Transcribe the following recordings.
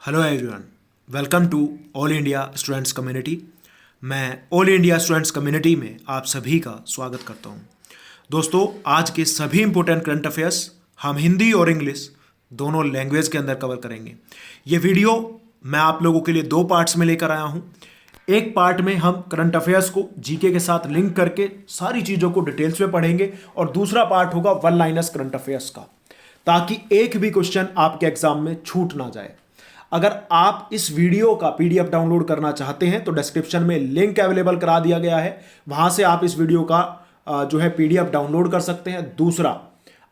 Hello everyone, welcome to All India Students Community. मैं All India Students Community में आप सभी का स्वागत करता हूं। दोस्तों, आज के सभी इंपॉर्टेंट करंट अफेयर्स हम हिंदी और इंग्लिश दोनों लैंग्वेज के अंदर कवर करेंगे। ये वीडियो मैं आप लोगों के लिए दो पार्ट्स में लेकर आया हूं। एक पार्ट में हम करंट अफेयर्स को जीके के साथ लिंक करके सारी चीज़ों को डिटेल्स में पढ़ेंगे और दूसरा पार्ट होगा वन लाइनर्स करंट अफेयर्स का, ताकि एक भी क्वेश्चन आपके एग्जाम में छूट ना जाए। अगर आप इस वीडियो का पीडीएफ डाउनलोड करना चाहते हैं तो डिस्क्रिप्शन में लिंक अवेलेबल करा दिया गया है, वहां से आप इस वीडियो का जो है पीडीएफ डाउनलोड कर सकते हैं। दूसरा,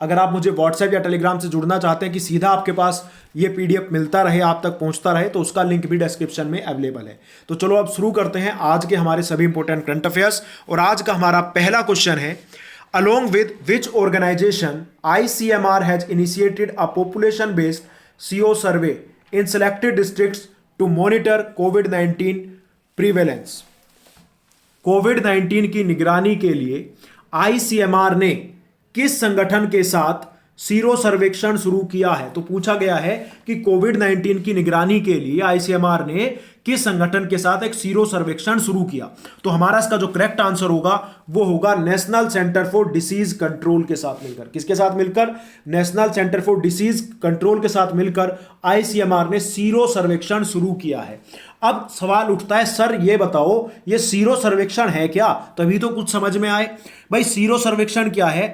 अगर आप मुझे व्हाट्सएप या टेलीग्राम से जुड़ना चाहते हैं कि सीधा आपके पास ये पीडीएफ मिलता रहे, आप तक पहुंचता रहे, तो उसका लिंक भी डिस्क्रिप्शन में अवेलेबल है। तो चलो अब शुरू करते हैं आज के हमारे सभी इंपॉर्टेंट करंट अफेयर्स। और आज का हमारा पहला क्वेश्चन है, along with which organization ICMR has initiated a population based CO survey in selected districts to monitor COVID-19 prevalence। कोविड-19 की निगरानी के लिए आईसीएमआर ने किस संगठन के साथ सीरो सर्वेक्षण शुरू किया है? तो पूछा गया है कि कोविड-19 की निगरानी के लिए आईसीएमआर ने किस संगठन के साथ एक सीरो सर्वेक्षण शुरू किया। तो हमारा इसका जो करेक्ट आंसर होगा वो होगा national centre for disease control के साथ मिलकर। किसके साथ मिलकर? National centre for disease control के साथ मिलकर आईसीएमआर ने सीरो सर्वेक्षण शुरू किया है। अब सवाल उठता है, सर ये बताओ ये सीरो सर्वेक्षण है क्या? तभी तो कुछ समझ में आए। भाई, सीरो सर्वेक्षण क्या है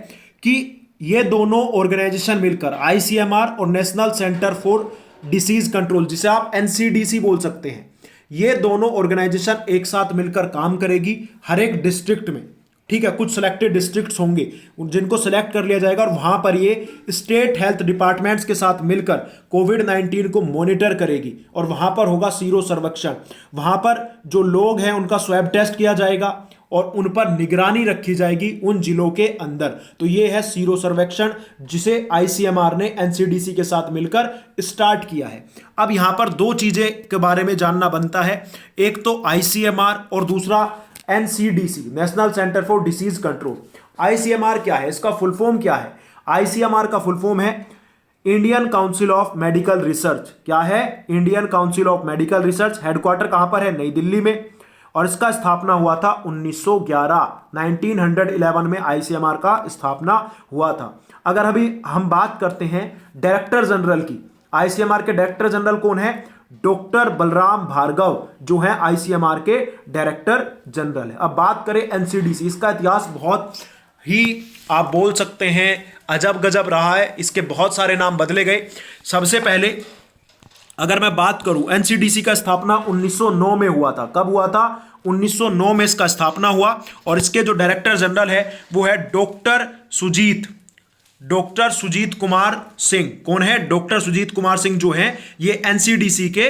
कि ये दोनों ऑर्गेनाइजेशन मिलकर, आईसीएमआर और national centre for disease control, जिसे आप एनसीडीसी बोल सकते हैं, ये दोनों ऑर्गेनाइजेशन एक साथ मिलकर काम करेगी हर एक डिस्ट्रिक्ट में। ठीक है, कुछ सिलेक्टेड डिस्ट्रिक्ट्स होंगे जिनको सिलेक्ट कर लिया जाएगा और वहां पर ये स्टेट हेल्थ डिपार्टमेंट्स के साथ मिलकर कोविड-19 को मॉनिटर करेगी और वहां पर होगा सीरो सर्वेक्षण। वहां पर जो लोग हैं उनका स्वैब टेस्ट किया जाएगा और उन पर निगरानी रखी जाएगी उन जिलों के अंदर। तो ये है सीरो सर्वेक्षण, जिसे आईसीएमआर ने एनसीडीसी के साथ मिलकर स्टार्ट किया है। अब यहां पर दो चीजें के बारे में जानना बनता है, एक तो आईसीएमआर और दूसरा NCDC, national centre for disease control. ICMR क्या है, इसका फुल फॉर्म क्या है? आईसीएमआर का फुल फॉर्म है Indian council of medical research. क्या है? Indian council of medical research. Headquarter कहां पर है? नई दिल्ली में। और इसका स्थापना हुआ था 1911 में आईसीएमआर का स्थापना हुआ था। अगर अभी हम बात करते हैं डायरेक्टर जनरल की, आईसीएमआर के डायरेक्टर जनरल कौन है? डॉक्टर बलराम भार्गव, जो है आईसीएमआर के डायरेक्टर जनरल है। अब बात करें एनसीडीसी, इसका इतिहास बहुत ही आप बोल सकते हैं अजब गजब रहा है। इसके बहुत सारे नाम बदले गए। सबसे पहले अगर मैं बात करूं, एनसीडीसी का स्थापना 1909 में हुआ था। कब हुआ था? 1909 में इसका स्थापना हुआ और इसके जो डायरेक्टर जनरल है वो है डॉक्टर सुजीत कुमार सिंह। कौन है? डॉक्टर सुजीत कुमार सिंह जो है ये एनसीडीसी के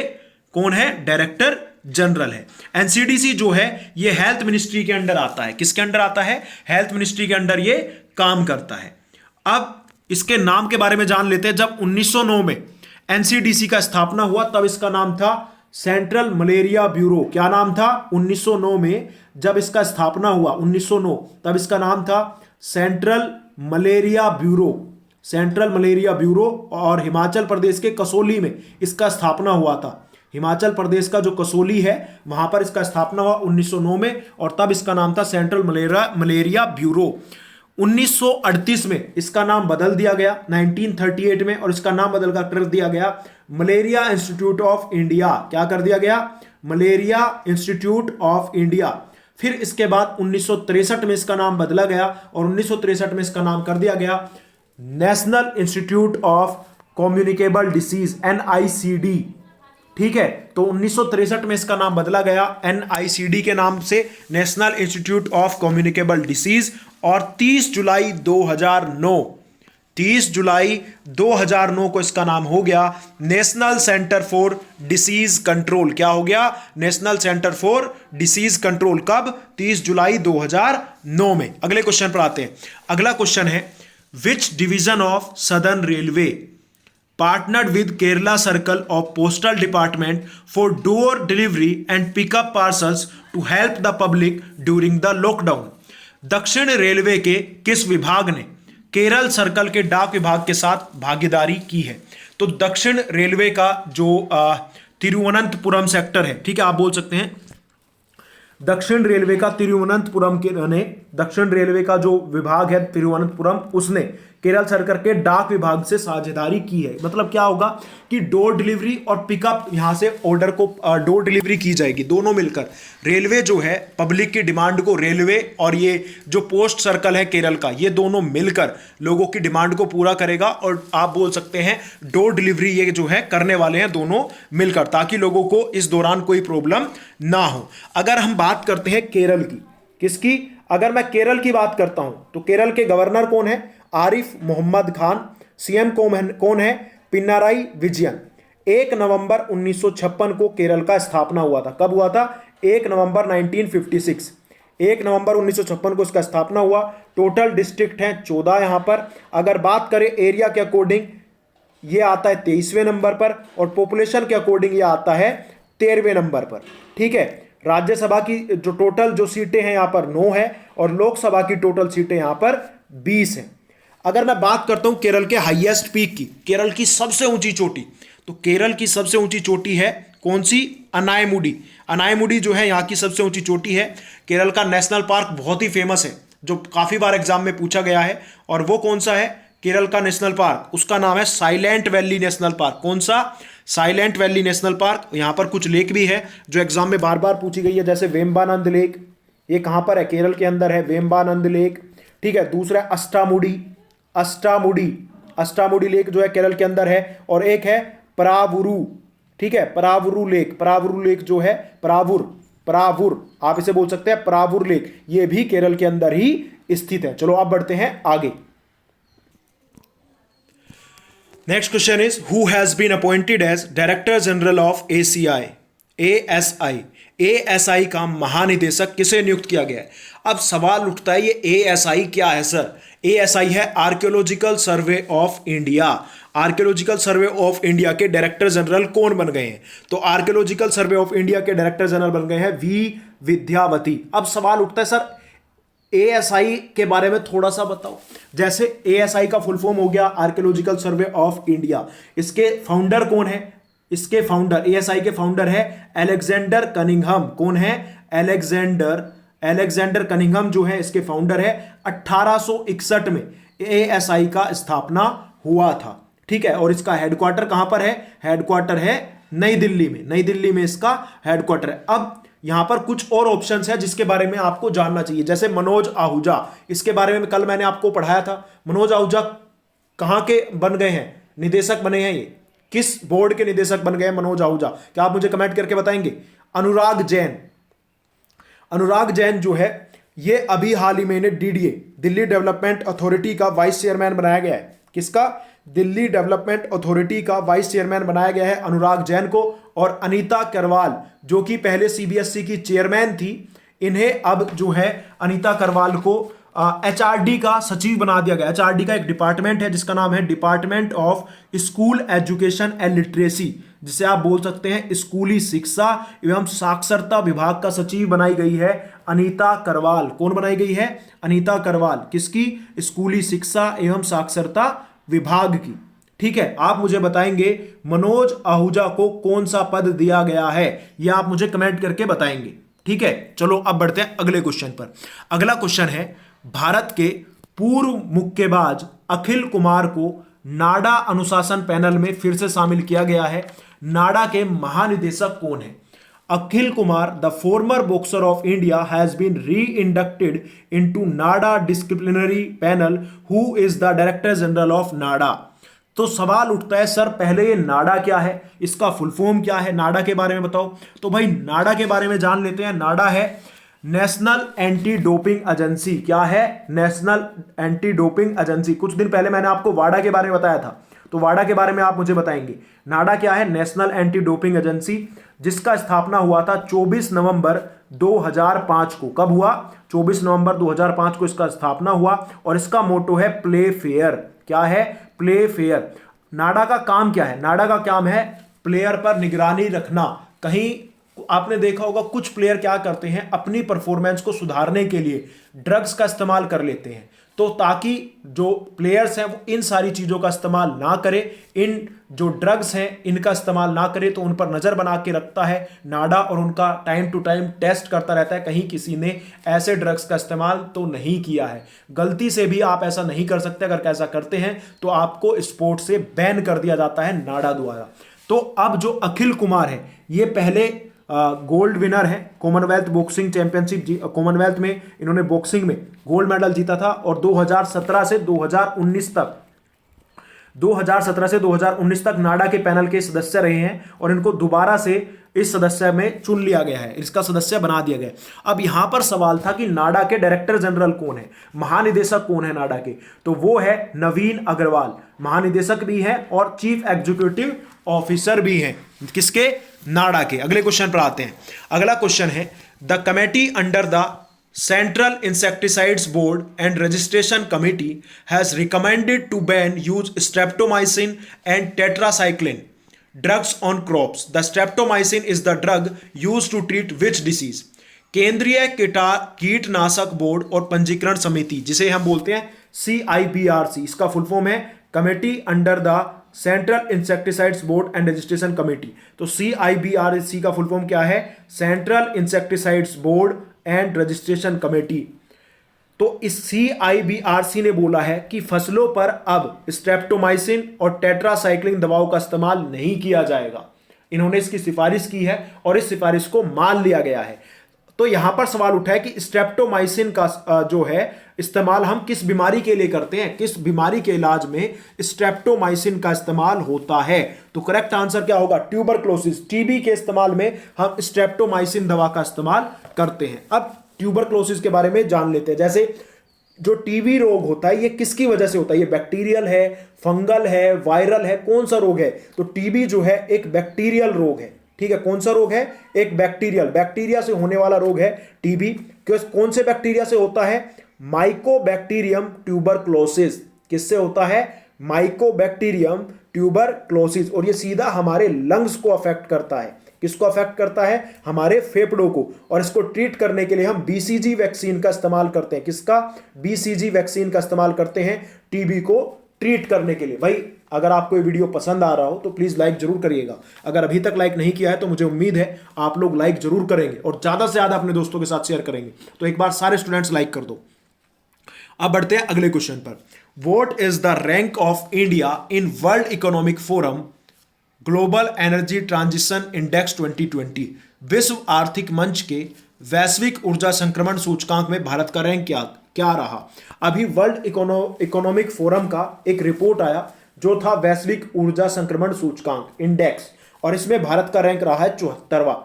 कौन है? डायरेक्टर जनरल है। एनसीडीसी जो है ये हेल्थ मिनिस्ट्री के अंडर आता है। किसके अंडर आता है? हेल्थ मिनिस्ट्री के अंडर ये काम करता है। अब इसके नाम के बारे में जान लेते हैं। जब 1909 में एनसीडीसी का स्थापना हुआ तब इसका नाम था सेंट्रल मलेरिया ब्यूरो। क्या नाम था? 1909 में जब इसका स्थापना हुआ 1909, तब इसका नाम था central malaria bureau. Central malaria bureau. और हिमाचल प्रदेश के कसौली में इसका स्थापना हुआ था। हिमाचल प्रदेश का जो कसौली है वहां पर इसका स्थापना हुआ 1909 में और तब इसका नाम था सेंट्रल मलेरिया ब्यूरो। 1938 में इसका नाम बदल दिया गया 1938 में, और इसका नाम बदल कर दिया गया मलेरिया इंस्टीट्यूट ऑफ इंडिया। क्या कर दिया गया? Malaria institute of India. फिर इसके बाद 1963 में इसका नाम बदला गया और 1963 में इसका नाम कर दिया गया national institute of communicable disease, NICD। ठीक है, तो 1963 में इसका नाम बदला गया NICD के नाम से, national institute of communicable disease. और 30 जुलाई 2009 को इसका नाम हो गया national centre for disease control. क्या हो गया? National centre for disease control. कब? 30 जुलाई 2009 में। अगले क्वेश्चन पर आते हैं। अगला क्वेश्चन है, which division of Southern Railway partnered with Kerala Circle of Postal Department for door delivery and pickup parcels to help the public during the lockdown। दक्षिण railway के किस विभाग ने केरल सर्कल के डाक विभाग के साथ भागीदारी की है? तो दक्षिण रेलवे का जो तिरुवनंतपुरम सेक्टर है, ठीक है, आप बोल सकते हैं दक्षिण रेलवे का तिरुवनंतपुरम के ने दक्षिण रेलवे का जो विभाग है तिरुवनंतपुरम, उसने केरल सरकार के डाक विभाग से साझेदारी की है। मतलब क्या होगा कि डोर डिलीवरी और पिकअप, यहां से ऑर्डर को डोर डिलीवरी की जाएगी, दोनों मिलकर। रेलवे जो है पब्लिक की डिमांड को, रेलवे और ये जो पोस्ट सर्कल है केरल का, ये दोनों मिलकर लोगों की डिमांड को पूरा करेगा। और आप बोल सकते हैं डोर डिलीवरी ये जो है करने वाले हैं दोनों मिलकर, ताकि लोगों को इस दौरान कोई प्रॉब्लम ना हो। अगर हम बात करते हैं केरल की, किसकी? अगर मैं केरल की बात करता हूं तो केरल के गवर्नर कौन है? आरिफ मोहम्मद खान। सीएम कौन है? पिनाराई विजयन। 1 नवंबर 1956 को केरल का स्थापना हुआ था। कब हुआ था? 1 नवंबर 1956। 1 नवंबर 1956 को इसका स्थापना हुआ। टोटल डिस्ट्रिक्ट हैं 14 यहां पर। अगर बात करें एरिया के अकॉर्डिंग, ये आता है 23वें नंबर पर, और पॉपुलेशन के अकॉर्डिंग ये आता है 13वें नंबर पर। ठीक है, राज्यसभा की जो टोटल जो सीटें हैं यहां पर 9 है, और लोकसभा की टोटल सीटें यहां पर 20 हैं। अगर मैं बात करता हूं केरल के हाईएस्ट पीक की, केरल की सबसे ऊंची चोटी, तो केरल की सबसे ऊंची चोटी है कौन सी? अनायमुडी। अनायमुडी जो है यहां की सबसे ऊंची चोटी है। केरल का नेशनल पार्क बहुत ही फेमस है, जो काफी बार एग्जाम में पूछा गया है, और वो कौन सा है? केरल का नेशनल पार्क, उसका नाम है साइलेंट वैली नेशनल पार्क। कौन सा? Silent valley national park. यहां पर कुछ लेक भी है जो एग्जाम में बार बार पूछी गई है, जैसे वेम्बानंद लेक, ये कहां पर है? केरल के अंदर है वेम्बानंद लेक। ठीक है, दूसरा अष्टामुडी। अष्टामुडी लेक जो है केरल के अंदर है, और एक है परावुरु। ठीक है, परावुरु लेक जो है, परावुर आप इसे बोल सकते हैं परावुर लेक, ये भी केरल के अंदर ही स्थित है। चलो अब बढ़ते हैं आगे। Next question is who has been appointed as director general of ASI? ASI का महानिदेशक किसे नियुक्त किया गया है? अब सवाल उठता है ये ASI क्या है सर? ASI है archaeological survey of India. Archaeological survey of India के डायरेक्टर जनरल कौन बन गए हैं? तो आर्कियोलॉजिकल सर्वे ऑफ इंडिया के डायरेक्टर जनरल बन गए हैं V विद्यावती। अब सवाल उठता है सर ASI के बारे में थोड़ा सा बताओ। जैसे ASI का फुल फॉर्म हो गया आर्कियोलॉजिकल सर्वे ऑफ इंडिया, इसके फाउंडर कौन है? इसके फाउंडर, ASI के फाउंडर है अलेक्जेंडर कनिंघम। कौन है? अलेक्जेंडर कनिंघम जो है इसके फाउंडर है। 1861 में ASI का स्थापना हुआ था। ठीक है, और इसका हेडक्वार्टर कहां पर है? हेडक्वार्टर है नई दिल्ली में। नई दिल्ली में इसका हेडक्वार्टर है। अब यहां पर कुछ और ऑप्शंस है जिसके बारे में आपको जानना चाहिए, जैसे मनोज आहूजा, इसके बारे में कल मैंने आपको पढ़ाया था। मनोज आहूजा कहां के बन गए हैं? निदेशक बने हैं। ये किस बोर्ड के निदेशक बन गए मनोज आहूजा? क्या आप मुझे कमेंट करके बताएंगे? अनुराग जैन जो है ये अभी हाल ही में DDA, दिल्ली डेवलपमेंट अथॉरिटी का वाइस चेयरमैन बनाया गया है। किसका? दिल्ली डेवलपमेंट अथॉरिटी का वाइस चेयरमैन बनाया गया है अनुराग जैन को। और अनीता करवाल जो कि पहले CBSE की चेयरमैन थी, इन्हें अब जो है अनीता करवाल को HRD का सचिव बना दिया गया। HRD का एक डिपार्टमेंट है जिसका नाम है department of school education and literacy, जिसे आप बोल सकते हैं स्कूली शिक्षा एवं साक्षरता विभाग का सचिव बनाई गई है अनीता करवाल। कौन बनाई गई है? अनीता करवाल। किसकी? स्कूली शिक्षा एवं साक्षरता विभाग की। ठीक है, आप मुझे बताएंगे मनोज आहूजा को कौन सा पद दिया गया है, यह आप मुझे कमेंट करके बताएंगे। ठीक है, चलो अब बढ़ते हैं अगले क्वेश्चन पर। अगला क्वेश्चन है भारत के पूर्व मुक्केबाज अखिल कुमार को नाडा अनुशासन पैनल में फिर से शामिल किया गया है। नाडा के महानिदेशक कौन है? Akhil Kumar, the former boxer of India, has been reinducted into NADA disciplinary panel. Who is the director general of NADA? तो सवाल उठता है सर पहले ये नाडा क्या है, इसका फुल फॉर्म क्या है, नाडा के बारे में बताओ। तो भाई नाडा के बारे में जान लेते हैं। नाडा है नेशनल एंटी डोपिंग एजेंसी। क्या है? National anti doping agency. कुछ दिन पहले मैंने आपको वाडा के बारे में बताया था, तो वाडा के बारे में आप मुझे बताएंगे। नाडा क्या है? नेशनल एंटी डोपिंग एजेंसी, जिसका स्थापना हुआ था 24 नवंबर 2005 को। कब हुआ? 24 नवंबर 2005 को इसका स्थापना हुआ, और इसका मोटो है प्ले फेयर। क्या है? Play fair. नाडा का काम क्या है? नाडा का काम है प्लेयर पर निगरानी रखना। कहीं आपने देखा होगा कुछ प्लेयर क्या करते हैं, अपनी परफॉर्मेंस को सुधारने के लिए ड्रग्स का इस्तेमाल कर लेते हैं, तो ताकि जो प्लेयर्स हैं वो इन सारी चीज़ों का इस्तेमाल ना करें, इन जो ड्रग्स हैं इनका इस्तेमाल ना करें, तो उन पर नज़र बना के रखता है नाडा और उनका टाइम टू टाइम टेस्ट करता रहता है कहीं किसी ने ऐसे ड्रग्स का इस्तेमाल तो नहीं किया है। गलती से भी आप ऐसा नहीं कर सकते, अगर ऐसा करते हैं तो आपको स्पोर्ट से बैन कर दिया जाता है नाडा द्वारा। तो अब जो अखिल कुमार है ये पहले गोल्ड विनर है कॉमनवेल्थ बॉक्सिंग चैंपियनशिप, कॉमनवेल्थ में इन्होंने बॉक्सिंग में गोल्ड मेडल जीता था और 2017 से 2019 तक नाडा के पैनल के सदस्य रहे हैं और इनको दोबारा से इस सदस्य में चुन लिया गया है, इसका सदस्य बना दिया गया है। अब यहां पर सवाल था कि नाडा के डायरेक्टर जनरल कौन है, महानिदेशक कौन है नाडा के, तो वो है नवीन अग्रवाल, महानिदेशक भी है और चीफ एग्जीक्यूटिव ऑफिसर भी हैं किसके, नाडा के। अगले क्वेश्चन पर आते हैं। अगला क्वेश्चन है the committee under the Central Insecticides Board and Registration Committee has recommended to ban use streptomycin and tetracycline drugs on crops. The streptomycin is the drug used to treat which disease? केंद्रीय कीटनाशक board और पंजीकरण समिति, जिसे हम बोलते हैं CIBRC, इसका फुल फॉर्म है committee under the Central Insecticides Board and Registration committee. तो CIBRC का फुल फॉर्म क्या है, central Insecticides Board and Registration committee. तो इस CIBRC ने बोला है कि फसलों पर अब स्ट्रेप्टोमाइसिन और टेट्रासाइक्लिन दवाओं का इस्तेमाल नहीं किया जाएगा। इन्होंने इसकी सिफारिश की है और इस सिफारिश को मान लिया गया है। तो यहां पर सवाल उठा है कि स्ट्रेप्टोमाइसिन का जो है इस्तेमाल हम किस बीमारी के लिए करते हैं, किस बीमारी के इलाज में स्ट्रेप्टोमाइसिन का इस्तेमाल होता है। तो करेक्ट आंसर क्या होगा, ट्यूबरक्लोसिस, TB के इस्तेमाल में हम स्ट्रेप्टोमाइसिन दवा का इस्तेमाल करते हैं। अब ट्यूबरक्लोसिस के बारे में जान लेते हैं। जैसे जो TB रोग होता है ये किसकी वजह से होता है, ये बैक्टीरियल है, फंगल है, वायरल है, कौन सा रोग है, तो TB जो है एक बैक्टीरियल रोग है। ठीक है, कौन सा रोग है, एक बैक्टीरिया से होने वाला रोग है TB। कौन से बैक्टीरिया से होता है, माइकोबैक्टीरियम ट्यूबरक्लोसिस। किससे होता है, माइकोबैक्टीरियम ट्यूबरक्लोसिस। और ये सीधा हमारे लंग्स को अफेक्ट करता है। किसको अफेक्ट करता है, हमारे फेफड़ों को। और इसको ट्रीट करने के लिए हम BCG वैक्सीन का इस्तेमाल करते हैं। किसका, BCG वैक्सीन का इस्तेमाल करते हैं TB को ट्रीट करने के लिए। भाई अगर आपको ये वीडियो पसंद आ रहा हो तो प्लीज लाइक जरूर करिएगा। अगर अभी तक लाइक नहीं किया है तो मुझे उम्मीद है आप लोग लाइक जरूर करेंगे और ज्यादा से ज्यादा अपने दोस्तों के साथ शेयर करेंगे। तो एक बार सारे स्टूडेंट्स लाइक कर दो। अब बढ़ते हैं अगले क्वेश्चन पर। What is the rank of India in world economic forum global energy transition index 2020? विश्व आर्थिक मंच के वैश्विक ऊर्जा संक्रमण सूचकांक में भारत का रैंक क्या रहा? अभी वर्ल्ड इकोनॉमिक फोरम का एक रिपोर्ट आया जो था वैश्विक ऊर्जा संक्रमण सूचकांक इंडेक्स, और इसमें भारत का रैंक रहा है 74वां।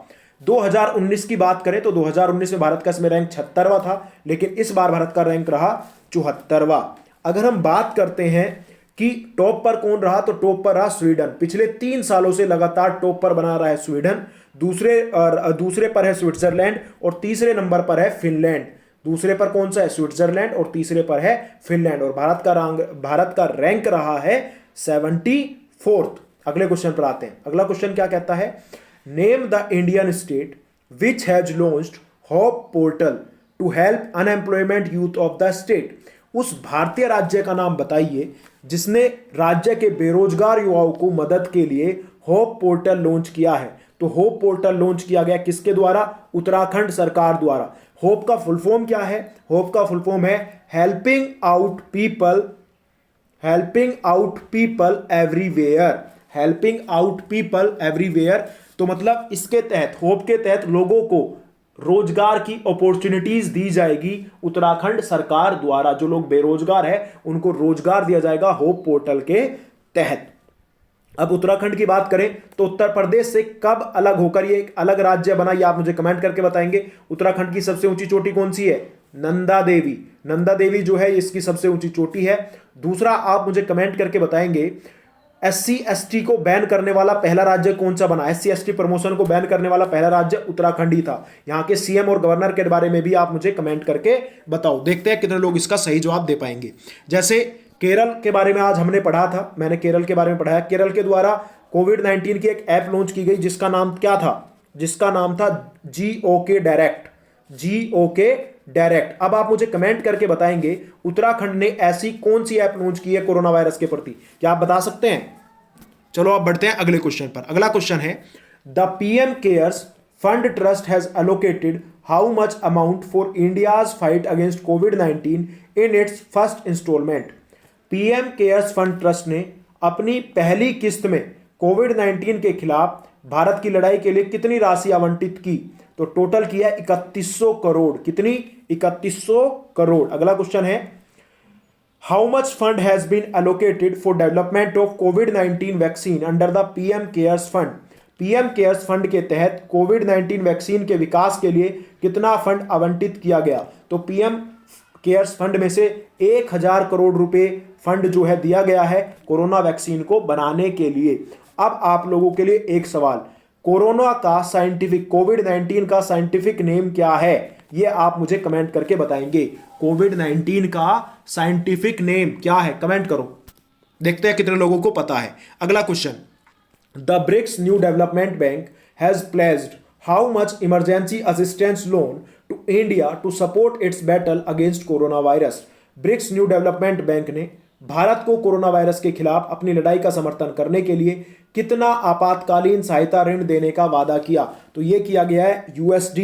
2019 की बात करें तो 2019 में भारत का इसमें रैंक 76वां था, लेकिन इस बार भारत का रैंक रहा 74वां। अगर हम बात करते हैं कि टॉप पर कौन रहा, तो टॉप पर रहा स्वीडन। पिछले 3 सालों से लगातार टॉप पर बना रहा है स्वीडन। दूसरे पर है स्विट्जरलैंड और तीसरे नंबर पर है फिनलैंड। दूसरे पर कौन सा है, स्विट्जरलैंड, और तीसरे पर है फिनलैंड। और भारत का रैंक रहा है 74th। अगले क्वेश्चन पर आते हैं। अगला क्वेश्चन क्या कहता है, name the Indian state which has launched Hope portal to help unemployment youth of the state. उस भारतीय राज्य का नाम बताइए जिसने राज्य के बेरोजगार युवाओं को मदद के लिए होप पोर्टल लॉन्च किया है। तो होप पोर्टल लॉन्च किया गया किसके द्वारा, उत्तराखंड सरकार द्वारा। होप का फुल फॉर्म क्या है, होप का फुल फॉर्म है helping out people everywhere. Helping out people everywhere, तो मतलब इसके तहत, होप के तहत लोगों को रोजगार की अपॉर्चुनिटीज दी जाएगी उत्तराखंड सरकार द्वारा। जो लोग बेरोजगार हैं उनको रोजगार दिया जाएगा होप पोर्टल के तहत। अब उत्तराखंड की बात करें तो उत्तर प्रदेश से कब अलग होकर ये एक अलग राज्य बना, ये आप मुझे कमेंट करके बताएंगे। उत्तराखंड की सबसे ऊंची चोटी कौन सी है, नंदा देवी। नंदा देवी जो है इसकी सबसे ऊंची चोटी है। दूसरा आप मुझे कमेंट करके बताएंगे SC ST को बैन करने वाला पहला राज्य कौन सा बना। SC ST प्रमोशन को बैन करने वाला पहला राज्य उत्तराखंड ही था। यहाँ के CM और गवर्नर के बारे में भी आप मुझे कमेंट करके बताओ। देखते हैं कितने लोग इसका सही जवाब दे पाएंगे। जैसे केरल के बारे में आज हमने पढ़ा था, मैंने केरल के बारे में पढ़ाया। केरल के द्वारा कोविड-19 की एक ऐप लॉन्च की गई जिसका नाम क्या था, जिसका नाम था GOK डायरेक्ट। GOK direct. अब आप मुझे कमेंट करके बताएंगे उत्तराखंड ने ऐसी कौन सी ऐप लॉन्च की है कोरोना वायरस के प्रति, क्या आप बता सकते हैं? चलो अब बढ़ते हैं अगले क्वेश्चन पर। अगला क्वेश्चन है the PM CARES fund trust has allocated how much amount for India's fight against कोविड-19 in its first instalment. PM CARES fund trust ने अपनी पहली किस्त में कोविड-19 के खिलाफ भारत की लड़ाई के लिए कितनी राशि आवंटित की? तो टोटल किया 3100 करोड़। कितनी? 3100 करोड़। अगला क्वेश्चन है how much fund has been allocated for development of covid vaccine under the PM CARES fund. PM CARES fund के तहत कोविड-19 वैक्सीन के विकास के लिए कितना फंड आवंटित किया गया? तो पीएम केयर्स फंड में से 1000 करोड़ रुपए फंड जो है दिया गया है कोरोना वैक्सीन को बनाने के लिए। अब आप लोगों के लिए एक सवाल, कोरोना का साइंटिफिक, कोविड-19 का साइंटिफिक नेम क्या है? ये आप मुझे कमेंट करके बताएंगे। कोविड-19 का साइंटिफिक नेम क्या है? कमेंट करो, देखते हैं कितने लोगों को पता है। अगला question, the BRICS new development bank has pledged how much emergency assistance loan to India to support its battle against corona virus. BRICS new development bank ने भारत को कोरोना वायरस के खिलाफ अपनी लड़ाई का समर्थन करने के लिए कितना आपातकालीन सहायता ऋण देने का वादा किया? तो यह किया गया है USD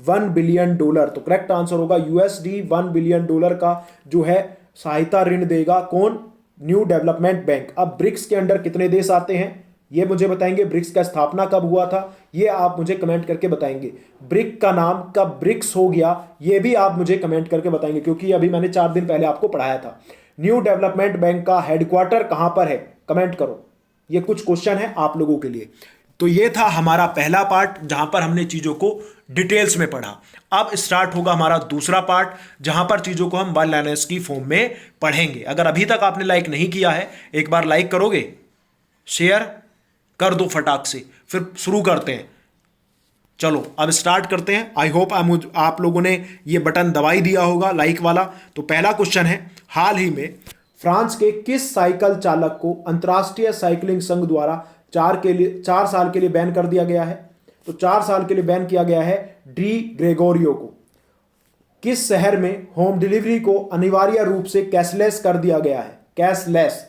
1 बिलियन डॉलर। तो करेक्ट आंसर होगा USD 1 बिलियन डॉलर का जो है सहायता ऋण देगा कौन? New development bank. अब ब्रिक्स के अंडर कितने देश आते हैं ये मुझे बताएंगे। ब्रिक्स का स्थापना कब हुआ था ये आप मुझे कमेंट करके बताएंगे। ब्रिक का नाम कब ब्रिक्स हो गया ये भी आप मुझे कमेंट करके बताएंगे, क्योंकि अभी मैंने 4 दिन पहले आपको पढ़ाया था। न्यू डेवलपमेंट बैंक का हेडक्वार्टर कहां पर है? कमेंट करो। ये कुछ क्वेश्चन है आप लोगों के लिए। तो ये था हमारा पहला पार्ट जहां पर हमने चीजों को डिटेल्स में पढ़ा। अब स्टार्ट होगा हमारा दूसरा पार्ट जहां पर चीजों को हम वन लाइनर्स की फॉर्म में पढ़ेंगे। अगर अभी तक आपने लाइक नहीं किया है एक बार लाइक करोगे, शेयर कर दो फटाक से, फिर शुरू करते हैं। चलो अब स्टार्ट करते हैं। आई होप आप लोगों ने ये बटन दबाई दिया होगा लाइक वाला। तो पहला क्वेश्चन है, हाल ही में फ्रांस के किस साइकिल चालक को अंतर्राष्ट्रीय साइकिलिंग संघ द्वारा 4 साल के लिए बैन कर दिया गया है? तो 4 साल के लिए बैन किया गया है डी ग्रेगोरियो को। किस शहर में होम डिलीवरी को अनिवार्य रूप से कैशलेस कर दिया गया है? कैशलेस,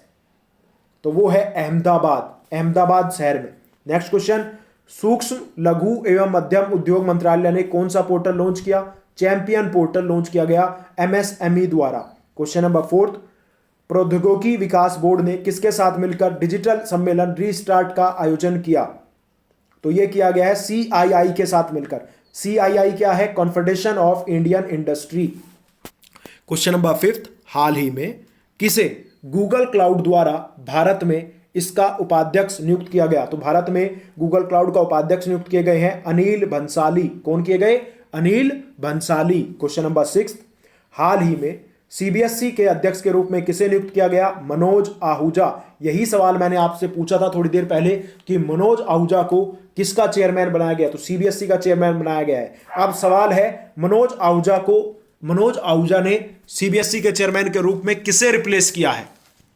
तो वो है अहमदाबाद शहर में। नेक्स्ट क्वेश्चन, सूक्ष्म लघु एवं मध्यम उद्योग मंत्रालय ने कौन सा पोर्टल लॉन्च किया? चैंपियन पोर्टल लॉन्च किया गया MSME द्वारा। क्वेश्चन नंबर 4, प्रौद्योगिकी विकास बोर्ड ने किसके साथ मिलकर डिजिटल सम्मेलन रीस्टार्ट का आयोजन किया? तो यह किया गया है CII के साथ मिलकर। CII क्या है? Confederation of Indian industry. Question number 5, हाल ही में किसे गूगल क्लाउड द्वारा भारत में इसका उपाध्यक्ष नियुक्त किया गया? तो भारत में गूगल क्लाउड का उपाध्यक्ष नियुक्त किए गए हैं अनिल भंसाली। कौन किए गए? अनिल भंसाली। क्वेश्चन नंबर 6, हाल ही में CBSE के अध्यक्ष के रूप में किसे नियुक्त किया गया? मनोज आहूजा। यही सवाल मैंने आपसे पूछा था थोड़ी देर पहले कि मनोज आहूजा को किसका चेयरमैन बनाया गया? तो CBSE का चेयरमैन बनाया गया है। अब सवाल है मनोज आहूजा ने CBSE के चेयरमैन के रूप में किसे रिप्लेस किया है?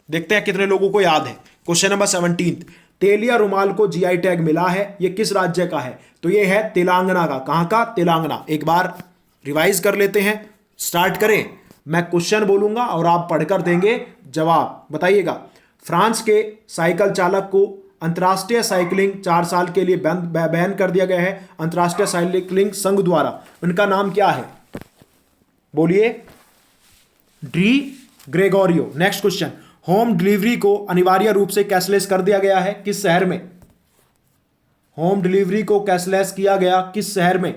देखते हैं कितने लोगों को याद है। क्वेश्चन नंबर 17, तेलिया रुमाल को GI टैग मिला है, यह किस राज्य का है? तो यह है तेलंगाना का। कहां का? तेलंगाना। एक बार रिवाइज कर लेते हैं, स्टार्ट करें। मैं क्वेश्चन बोलूंगा और आप पढ़कर देंगे जवाब। बताइएगा, फ्रांस के साइकिल चालक को अंतर्राष्ट्रीय साइकिलिंग 4 साल के लिए बैन कर दिया गया है अंतर्राष्ट्रीय साइकिलिंग संघ द्वारा। उनका नाम क्या है? बोलिए। D Gregorio. Next question, home delivery को अनिवार्य रूप से कैशलेस कर दिया गया है किस शहर में? होम डिलीवरी को कैशलेस किया गया किस शहर में?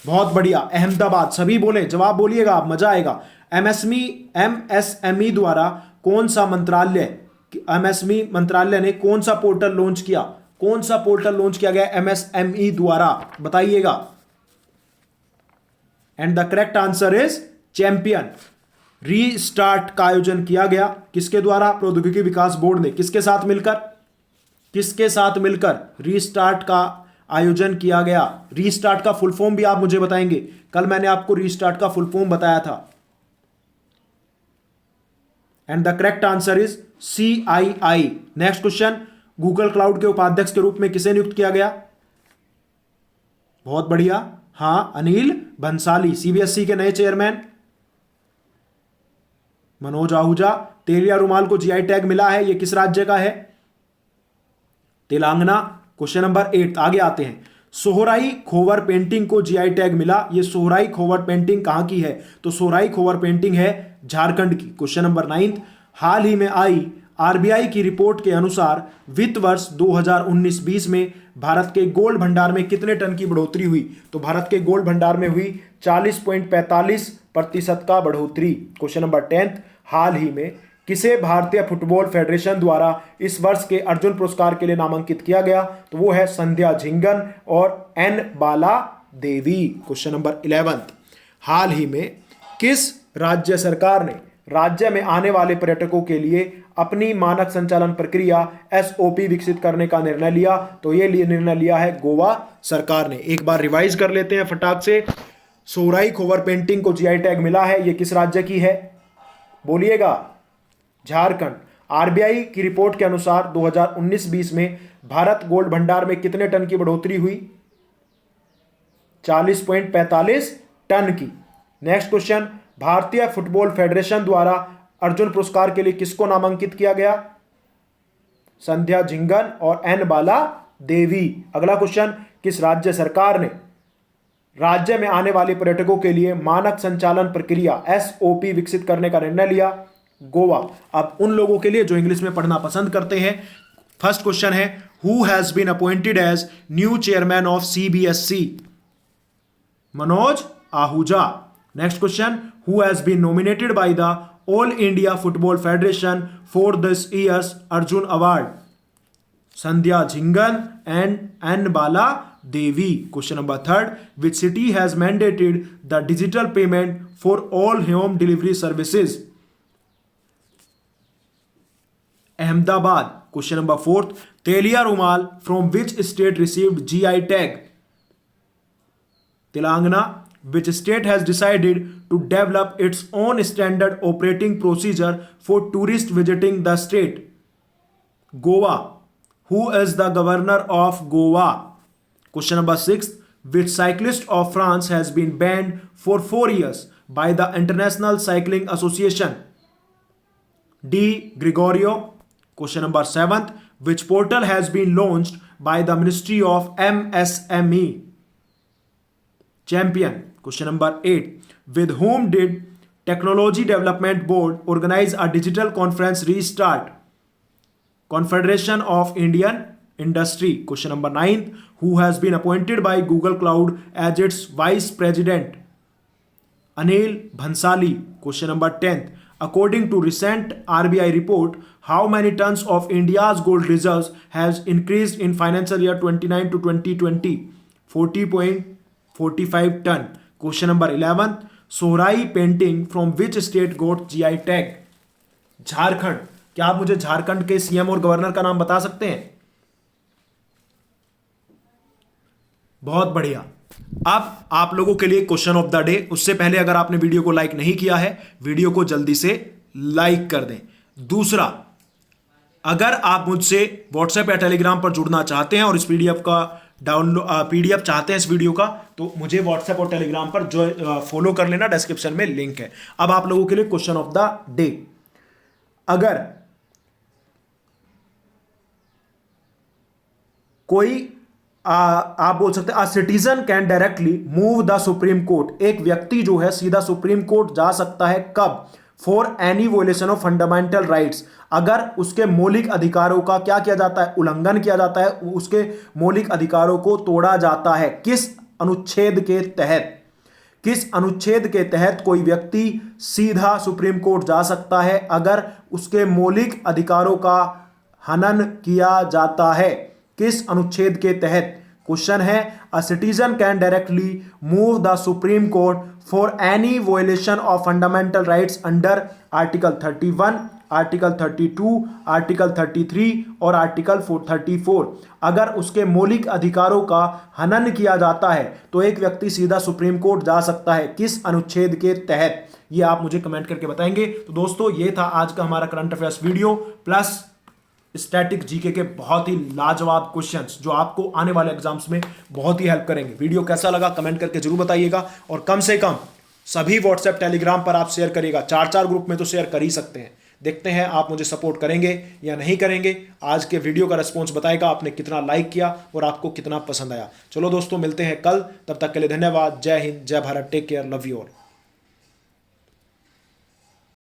बहुत बढ़िया, अहमदाबाद। सभी बोले, जवाब बोलिएगा आप, मजा आएगा। MSME द्वारा कौन सा मंत्रालय, MSME मंत्रालय ने कौन सा पोर्टल लॉन्च किया? कौन सा पोर्टल लॉन्च किया गया MSME द्वारा? बताइएगा। And the correct answer is champion. Restart का आयोजन किया गया किसके द्वारा? प्रौद्योगिकी विकास बोर्ड ने। किसके साथ मिलकर? किसके साथ मिलकर रीस्टार्ट का आयोजन किया गया? रीस्टार्ट का फुल फॉर्म भी आप मुझे बताएंगे। कल मैंने आपको रीस्टार्ट का फुल फॉर्म बताया था। And the correct answer is CII। Next question, Google cloud के उपाध्यक्ष के रूप में किसे नियुक्त किया गया? बहुत बढ़िया, हाँ, अनिल भंसाली सीबीएसई के नए चेयरमैन। मनोज आहूजा। तेलिया रुमाल को जीआई टैग मिला है, यह किस राज्य का है? तेलंगाना। क्वेश्चन नंबर 8 आगे आते हैं। सोहराई खोवर पेंटिंग को जीआई टैग मिला, यह सोहराई खोवर पेंटिंग कहां की है? तो सोहराई खोवर पेंटिंग है झारखंड की। क्वेश्चन नंबर 9 हाल ही में आई आरबीआई की रिपोर्ट के अनुसार वित्त वर्ष 2019-20 में भारत के गोल्ड भंडार में कितने टन की बढ़ोतरी हुई? तो भारत के गोल्ड भंडार में हुई 40.45% का बढ़ोतरी। क्वेश्चन नंबर 10 हाल ही में किसे भारतीय फुटबॉल फेडरेशन द्वारा इस वर्ष के अर्जुन पुरस्कार के लिए नामांकित किया गया? तो वो है संध्या झिंगन और N Bala Devi. Question number 11 हाल ही में किस राज्य सरकार ने राज्य में आने वाले पर्यटकों के लिए अपनी मानक संचालन प्रक्रिया एसओपी विकसित करने का निर्णय लिया? तो ये निर्णय लिया है गोवा सरकार ने। एक बार रिवाइज कर लेते हैं फटाक से। सोहराई खोवर पेंटिंग को जीआई टैग मिला है, ये किस राज्य की है? बोलिएगा। झारखंड। आरबीआई की रिपोर्ट के अनुसार 2019-20 में भारत गोल्ड भंडार में कितने टन की बढ़ोतरी हुई? 40.45 टन की। नेक्स्ट क्वेश्चन भारतीय फुटबॉल फेडरेशन द्वारा अर्जुन पुरस्कार के लिए किसको नामांकित किया गया? संध्या झिंगन और एन बाला देवी। अगला क्वेश्चन किस राज्य सरकार ने राज्य में आने वाले पर्यटकों के लिए मानक संचालन प्रक्रिया एसओपी विकसित करने का निर्णय लिया? गोवा। अब उन लोगों के लिए जो इंग्लिश में पढ़ना पसंद करते हैं, फर्स्ट क्वेश्चन है who has been appointed as new chairman of CBSE? Manoj Ahuja. Next question who has been nominated by the all India football federation for this years Arjuna award? Sandhya Jhingan and N Bala Devi. Question number 3 which city has mandated the digital payment for all home delivery services? Ahmedabad. Question number 4 Telia Rumal from which state received GI tag? Telangana. Which state has decided to develop its own standard operating procedure for tourists visiting the state? Goa. Who is the governor of Goa? Question number 6. Which cyclist of France has been banned for 4 years by the International Cycling Association? D. Gregorio. Question number 7. Which portal has been launched by the Ministry of MSME? Champion. Question number 8. With whom did Technology Development Board organize a digital conference restart? Confederation of Indian Industry. Question number 9. Who has been appointed by Google Cloud as its Vice President? Anil Bhansali. Question number 10. According to recent RBI report, how many tons of India's gold reserves has increased in financial year 29 to 2020? 40.45 ton. Question number 11. Sohrai painting from which state got GI tag? Jharkhand. क्या आप मुझे झारखंड के CM और governor का नाम बता सकते हैं? बहुत बढ़िया। अब आप लोगों के लिए क्वेश्चन ऑफ द डे। उससे पहले अगर आपने वीडियो को लाइक नहीं किया है, वीडियो को जल्दी से लाइक कर दें। दूसरा, अगर आप मुझसे व्हाट्सएप या टेलीग्राम पर जुड़ना चाहते हैं और इस पीडीएफ का पीडीएफ चाहते हैं इस वीडियो का, तो मुझे व्हाट्सएप और टेलीग्राम पर जो फॉलो कर लेना, डिस्क्रिप्शन में लिंक है। अब आप लोगों के लिए क्वेश्चन ऑफ द डे। अगर कोई आप बोल सकते हैं a citizen can directly move the supreme court, एक व्यक्ति जो है सीधा सुप्रीम कोर्ट जा सकता है कब? For any वोलेशन of fundamental rights, अगर उसके मौलिक अधिकारों का क्या किया जाता है? उल्लंघन किया जाता है, उसके मौलिक अधिकारों को तोड़ा जाता है। किस अनुच्छेद के तहत? किस अनुच्छेद के तहत कोई व्यक्ति सीधा सुप्रीम कोर्ट जा सकता है अगर उसके मौलिक अधिकारों का हनन किया जाता है? किस अनुच्छेद के तहत? क्वेश्चन है a citizen can directly move the supreme court for any violation of fundamental rights under article 31, article 32, article 33 और आर्टिकल 34। अगर उसके मौलिक अधिकारों का हनन किया जाता है तो एक व्यक्ति सीधा सुप्रीम कोर्ट जा सकता है। किस अनुच्छेद के तहत? ये आप मुझे कमेंट करके बताएंगे। तो दोस्तों, ये था आज का हमारा current affairs video plus static GK के बहुत ही लाजवाब क्वेश्चंस जो आपको आने वाले एग्जाम्स में बहुत ही हेल्प करेंगे। वीडियो कैसा लगा कमेंट करके जरूर बताइएगा, और कम से कम सभी व्हाट्सएप टेलीग्राम पर आप शेयर करिएगा। 4-4 ग्रुप में तो शेयर कर ही सकते हैं। देखते हैं आप मुझे सपोर्ट करेंगे या नहीं करेंगे। आज के वीडियो का रिस्पॉन्स बताएगा आपने कितना लाइक किया और आपको कितना पसंद आया। चलो दोस्तों, मिलते हैं कल, तब तक के लिए धन्यवाद। जय हिंद, जय Bharat, take care, love you all.